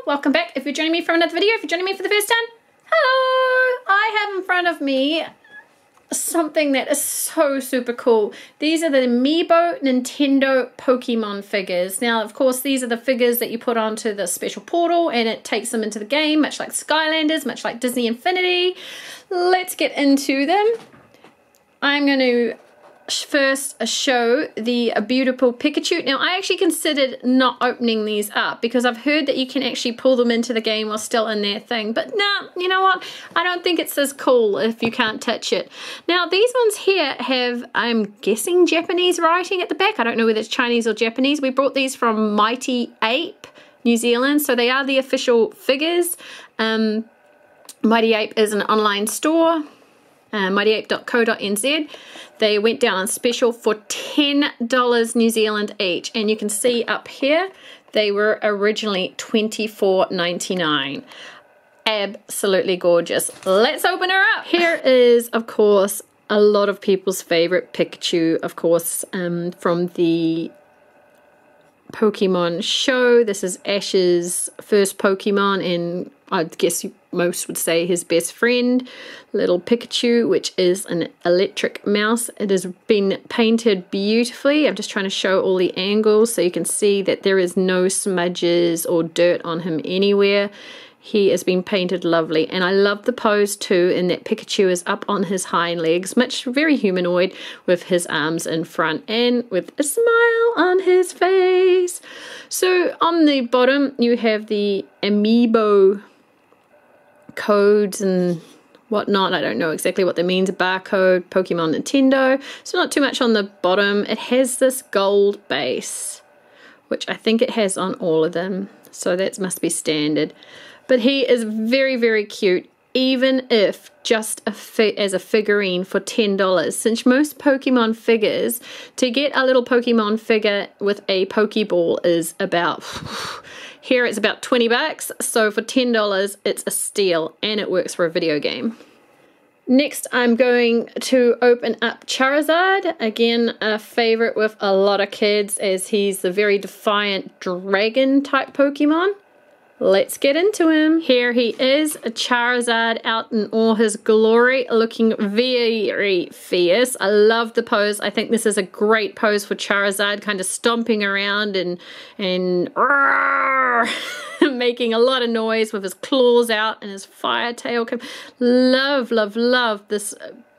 Hello, welcome back. If you're joining me from another video, if you're joining me for the first time, hello. I have in front of me something that is so super cool. These are the Amiibo Nintendo Pokemon figures. Now, of course, these are the figures that you put onto the special portal and it takes them into the game, much like Skylanders, much like Disney Infinity. Let's get into them. I'm going to first show the beautiful Pikachu. Now, I actually considered not opening these up because I've heard that you can actually pull them into the game while still in their thing. But nah, you know what? I don't think it's as cool if you can't touch it. Now, these ones here have, I'm guessing, Japanese writing at the back. I don't know whether it's Chinese or Japanese. We brought these from Mighty Ape, New Zealand. So they are the official figures. Mighty Ape is an online store. mightyape.co.nz. They went down on special for $10 New Zealand each, and you can see up here they were originally $24.99. Absolutely gorgeous. Let's open her up. Here is, of course, a lot of people's favorite Pikachu, of course, from the Pokemon show. This is Ash's first Pokemon, and I guess most would say his best friend, little Pikachu, which is an electric mouse. It has been painted beautifully. I'm just trying to show all the angles so you can see that there is no smudges or dirt on him anywhere. He has been painted lovely, and I love the pose too, in that Pikachu is up on his hind legs, much very humanoid, with his arms in front and with a smile on his face. So on the bottom you have the Amiibo codes and whatnot. I don't know exactly what that means. A barcode, Pokemon Nintendo. So not too much on the bottom. It has this gold base, which I think it has on all of them. So that must be standard. But he is very, very cute, even if just as a figurine for $10. Since most Pokemon figures, to get a little Pokemon figure with a Pokeball is about, here it's about 20 bucks. So for $10, it's a steal, and it works for a video game. Next, I'm going to open up Charizard. Again, a favorite with a lot of kids, as he's the very defiant dragon type Pokemon. Let's get into him. Here he is, a Charizard out in all his glory, looking very fierce. I love the pose. I think this is a great pose for Charizard, kind of stomping around and making a lot of noise with his claws out and his fire tail. Love, love, love this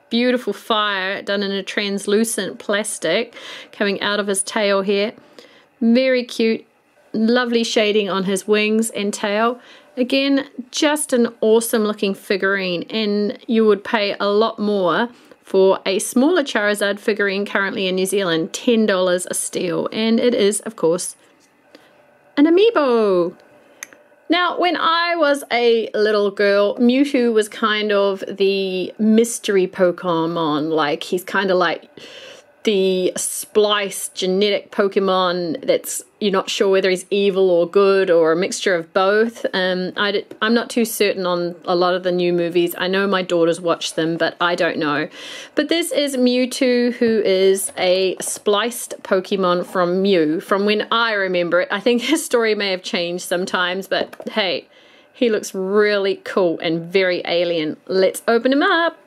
beautiful fire done in a translucent plastic coming out of his tail here. Very cute. Lovely shading on his wings and tail. Again, just an awesome looking figurine, and you would pay a lot more for a smaller Charizard figurine currently in New Zealand. $10 a steal, and it is, of course, an Amiibo. Now, when I was a little girl, Mewtwo was kind of the mystery Pokemon. Like, he's kind of like the spliced genetic Pokemon that's you're not sure whether he's evil or good or a mixture of both. I'm not too certain on a lot of the new movies. I know my daughters watch them, but I don't know. But this is Mewtwo, who is a spliced Pokemon from Mew, from when I remember it. I think his story may have changed sometimes, but hey, he looks really cool and very alien. Let's open him up.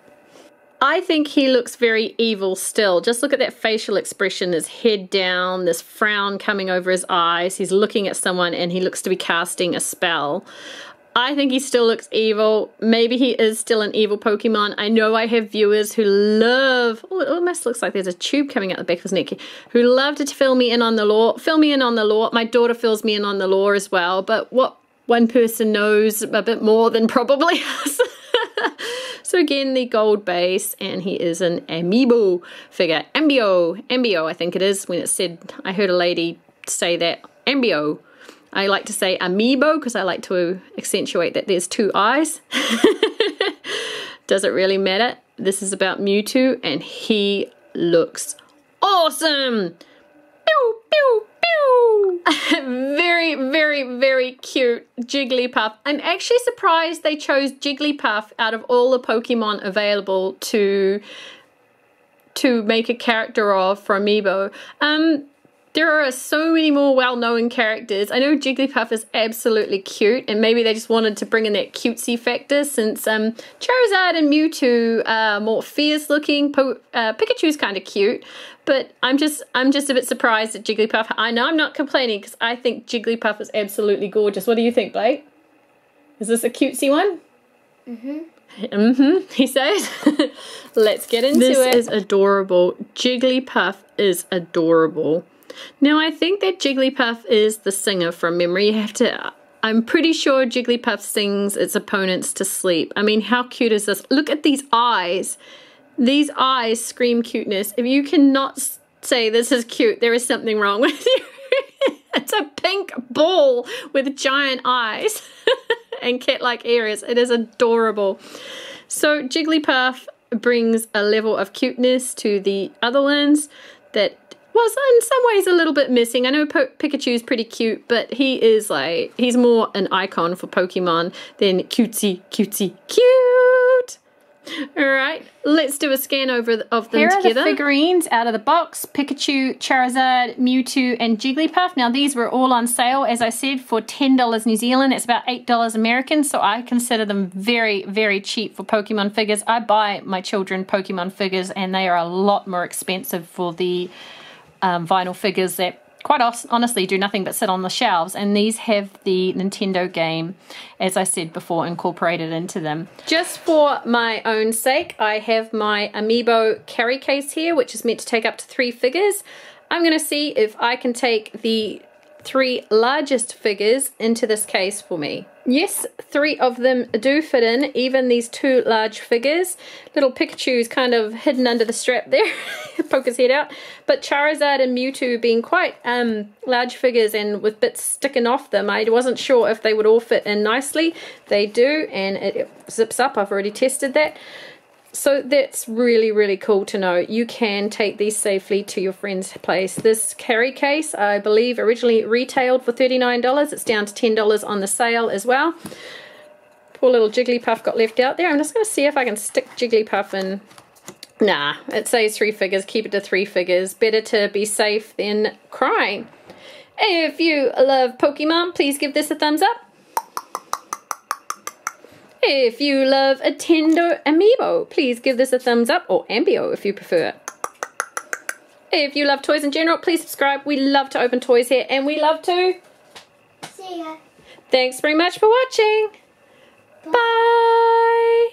I think he looks very evil still. Just look at that facial expression, his head down, this frown coming over his eyes. He's looking at someone and he looks to be casting a spell. I think he still looks evil. Maybe he is still an evil Pokemon. I know I have viewers who love, oh, it almost looks like there's a tube coming out the back of his neck, who love to fill me in on the lore. Fill me in on the lore. My daughter fills me in on the lore as well. But what one person knows a bit more than probably us. So again, the gold base, and he is an Amiibo figure. Ambio, I think it is. When it said, I heard a lady say that, Ambio. I like to say Amiibo because I like to accentuate that there's two eyes. Does it really matter? This is about Mewtwo, and he looks awesome. Pew, pew, pew. Very, very, very cute Jigglypuff. I'm actually surprised they chose Jigglypuff out of all the Pokemon available to make a character of for Amiibo. There are so many more well-known characters. I know Jigglypuff is absolutely cute, and maybe they just wanted to bring in that cutesy factor since Charizard and Mewtwo are more fierce-looking. Pikachu's kind of cute, but I'm just a bit surprised at Jigglypuff. I know I'm not complaining because I think Jigglypuff is absolutely gorgeous. What do you think, Blake? Is this a cutesy one? He says. Let's get into it. This is adorable. Jigglypuff is adorable. Now, I think that Jigglypuff is the singer from memory. You have to... I'm pretty sure Jigglypuff sings its opponents to sleep. I mean, how cute is this? Look at these eyes. These eyes scream cuteness. If you cannot say this is cute, there is something wrong with you. It's a pink ball with giant eyes and cat-like ears. It is adorable. So Jigglypuff brings a level of cuteness to the other ones that was in some ways a little bit missing. I know Pikachu's pretty cute, but he is like, he's more an icon for Pokemon than cutesy, cutesy, cute. All right, let's do a scan over of them together. Here are the figurines out of the box. Pikachu, Charizard, Mewtwo, and Jigglypuff. Now, these were all on sale, as I said, for $10 New Zealand. That's about $8 American, so I consider them very, very cheap for Pokemon figures. I buy my children Pokemon figures, and they are a lot more expensive for the vinyl figures that quite honestly do nothing but sit on the shelves, and these have the Nintendo game, as I said before, incorporated into them. Just for my own sake, I have my Amiibo carry case here, which is meant to take up to 3 figures. I'm going to see if I can take the 3 largest figures into this case for me. Yes, 3 of them do fit in, even these 2 large figures. Little Pikachu's kind of hidden under the strap there, poke his head out. But Charizard and Mewtwo being quite large figures and with bits sticking off them, I wasn't sure if they would all fit in nicely. They do, and it zips up. I've already tested that. So that's really, really cool to know. You can take these safely to your friend's place. This carry case, I believe, originally retailed for $39. It's down to $10 on the sale as well. Poor little Jigglypuff got left out there. I'm just going to see if I can stick Jigglypuff in. Nah, it says 3 figures. Keep it to 3 figures. Better to be safe than crying. If you love Pokemon, please give this a thumbs up. If you love a Nintendo Amiibo, please give this a thumbs up, or Ambio if you prefer. If you love toys in general, please subscribe. We love to open toys here, and we love to see ya. Thanks very much for watching. Bye.